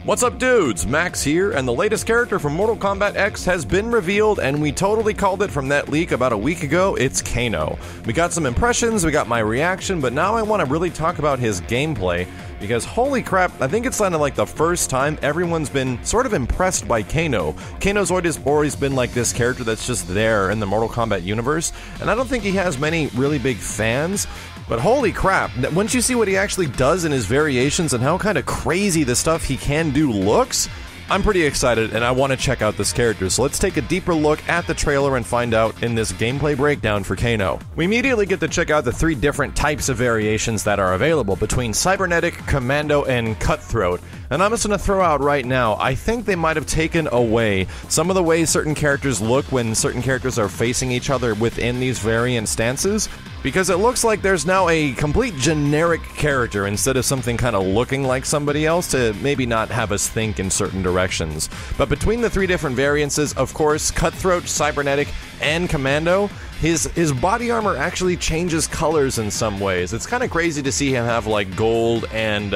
What's up, dudes? Max here, and the latest character from Mortal Kombat X has been revealed, and we totally called it from that leak about a week ago. It's KANO. We got some impressions, we got my reaction, but now I want to really talk about his gameplay, because holy crap, I think it's kind of like the first time everyone's been sort of impressed by KANO. KANO's always been like this character that's just there in the Mortal Kombat universe, and I don't think he has many really big fans. But holy crap, once you see what he actually does in his variations and how kind of crazy the stuff he can do looks, I'm pretty excited and I want to check out this character, so let's take a deeper look at the trailer and find out in this gameplay breakdown for KANO. We immediately get to check out the three different types of variations that are available between Cybernetic, Commando, and Cutthroat. And I'm just going to throw out right now, I think they might have taken away some of the ways certain characters look when certain characters are facing each other within these variant stances, because it looks like there's now a complete generic character instead of something kind of looking like somebody else to maybe not have us think in certain directions. But between the three different variances, of course, Cutthroat, Cybernetic, and Commando, his body armor actually changes colors in some ways. It's kind of crazy to see him have like gold and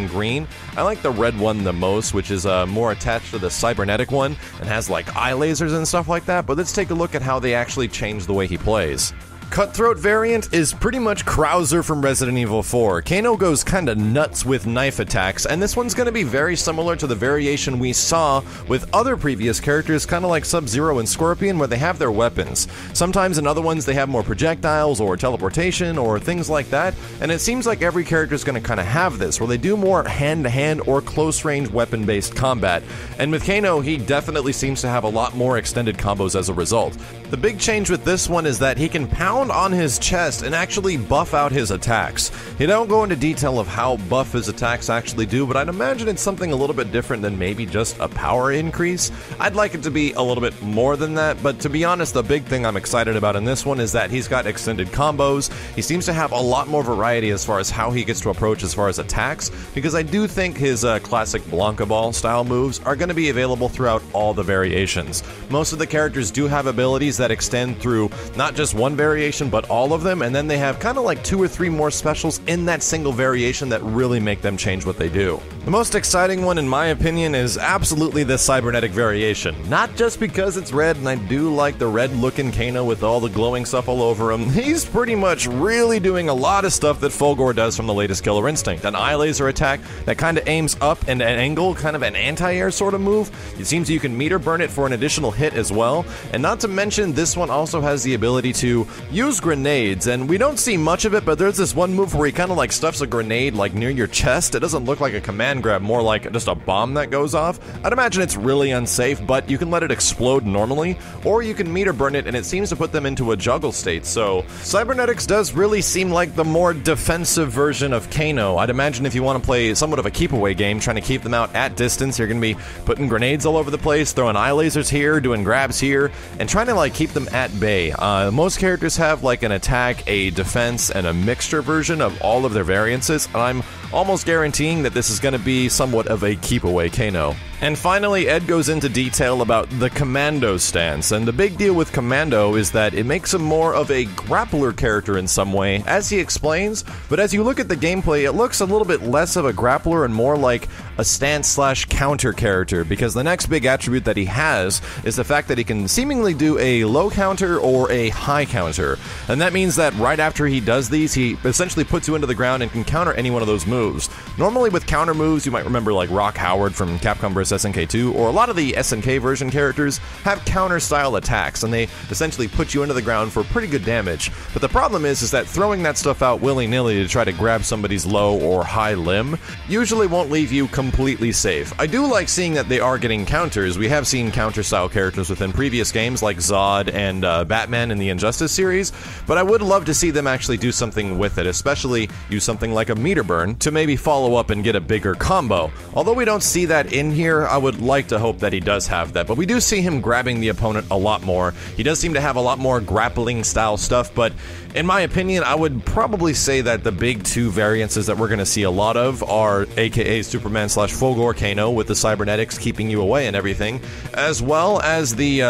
green. I like the red one the most, which is more attached to the Cybernetic one and has like eye lasers and stuff like that. But let's take a look at how they actually change the way he plays. Cutthroat variant is pretty much Krauser from Resident Evil 4. KANO goes kinda nuts with knife attacks, and this one's gonna be very similar to the variation we saw with other previous characters, kinda like Sub-Zero and Scorpion, where they have their weapons. Sometimes in other ones they have more projectiles or teleportation or things like that, and it seems like every character's gonna kinda have this, where they do more hand-to-hand or close-range weapon-based combat. And with KANO, he definitely seems to have a lot more extended combos as a result. The big change with this one is that he can pound on his chest and actually buff out his attacks. He don't go into detail of how buff his attacks actually do, but I'd imagine it's something a little bit different than maybe just a power increase. I'd like it to be a little bit more than that, but to be honest, the big thing I'm excited about in this one is that he's got extended combos. He seems to have a lot more variety as far as how he gets to approach as far as attacks, because I do think his classic Blanca Ball style moves are going to be available throughout all the variations. Most of the characters do have abilities that extend through not just one variation, but all of them, and then they have kind of like 2 or 3 more specials in that single variation that really make them change what they do. The most exciting one, in my opinion, is absolutely the Cybernetic variation. Not just because it's red, and I do like the red-looking KANO with all the glowing stuff all over him. He's pretty much really doing a lot of stuff that Fulgore does from the latest Killer Instinct. An eye laser attack that kind of aims up and at an angle, kind of an anti-air sort of move. It seems you can meter burn it for an additional hit as well. And not to mention, this one also has the ability to use grenades, and we don't see much of it, but there's this one move where he kind of like stuffs a grenade like near your chest. It doesn't look like a command grab, more like just a bomb that goes off. I'd imagine it's really unsafe, but you can let it explode normally, or you can meter burn it and it seems to put them into a juggle state. So Cybernetics does really seem like the more defensive version of KANO. I'd imagine if you want to play somewhat of a keep away game, trying to keep them out at distance, you're going to be putting grenades all over the place, throwing eye lasers here, doing grabs here, and trying to like keep them at bay. Most characters have like an attack, a defense, and a mixture version of all of their variances, and I'm almost guaranteeing that this is going to be somewhat of a keep-away KANO. And finally, Ed goes into detail about the Commando stance, and the big deal with Commando is that it makes him more of a grappler character in some way, as he explains, but as you look at the gameplay, it looks a little bit less of a grappler and more like a stance/counter character, because the next big attribute that he has is the fact that he can seemingly do a low counter or a high counter, and that means that right after he does these, he essentially puts you into the ground and can counter any one of those moves. Normally with counter moves, you might remember like Rock Howard from Capcom vs. SNK 2, or a lot of the SNK version characters have counter-style attacks, and they essentially put you into the ground for pretty good damage. But the problem is that throwing that stuff out willy-nilly to try to grab somebody's low or high limb usually won't leave you completely safe. I do like seeing that they are getting counters. We have seen counter-style characters within previous games like Zod and Batman in the Injustice series, but I would love to see them actually do something with it, especially use something like a meter burn to maybe follow up and get a bigger combo. Although we don't see that in here, here, I would like to hope that he does have that, but we do see him grabbing the opponent a lot more. He does seem to have a lot more grappling style stuff, but in my opinion, I would probably say that the big two variances that we're going to see a lot of are aka Superman / Fulgore Kano with the cybernetics keeping you away and everything, as well as the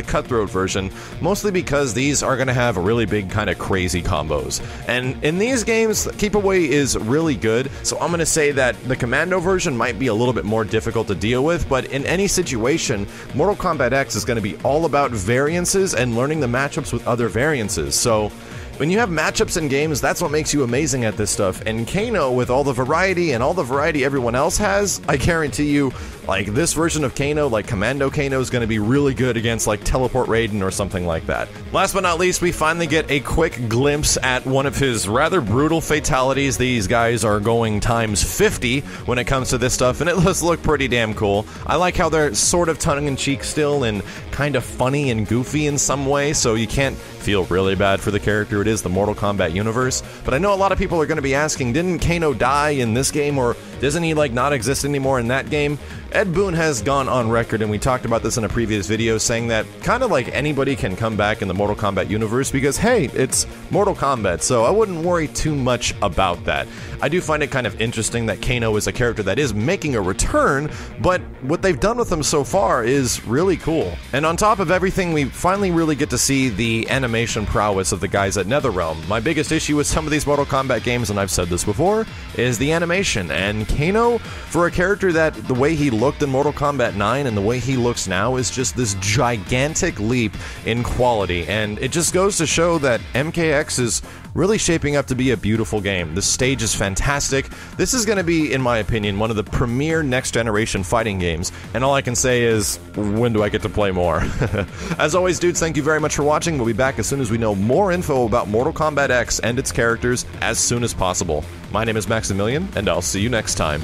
cutthroat version, mostly because these are going to have really big kind of crazy combos. And in these games, keep away is really good, so I'm going to say that the Commando version might be a little bit more difficult to deal with, but in any situation, Mortal Kombat X is going to be all about variances and learning the matchups with other variances. So when you have matchups in games, that's what makes you amazing at this stuff. And Kano, with all the variety and all the variety everyone else has, I guarantee you, like, this version of Kano, like Commando Kano, is going to be really good against, like, Teleport Raiden or something like that. Last but not least, we finally get a quick glimpse at one of his rather brutal fatalities. These guys are going times 50 when it comes to this stuff, and it does look pretty damn cool. I like how they're sort of tongue-in-cheek still and kind of funny and goofy in some way, so you can't feel really bad for the character. It is the Mortal Kombat universe. But I know a lot of people are going to be asking, didn't Kano die in this game, or doesn't he, like, not exist anymore in that game? Ed Boon has gone on record, and we talked about this in a previous video, saying that kind of like anybody can come back in the Mortal Kombat universe because, hey, it's Mortal Kombat, so I wouldn't worry too much about that. I do find it kind of interesting that Kano is a character that is making a return, but what they've done with him so far is really cool. And on top of everything, we finally really get to see the animation prowess of the guys at NetherRealm. My biggest issue with some of these Mortal Kombat games, and I've said this before, is the animation. And Kano, for a character that the way he looked in Mortal Kombat 9 and the way he looks now is just this gigantic leap in quality, and it just goes to show that MKX is really shaping up to be a beautiful game. The stage is fantastic. This is going to be, in my opinion, one of the premier next-generation fighting games, and all I can say is, when do I get to play more? As always, dudes, thank you very much for watching. We'll be back as soon as we know more info about Mortal Kombat X and its characters as soon as possible. My name is Maximilian, and I'll see you next time.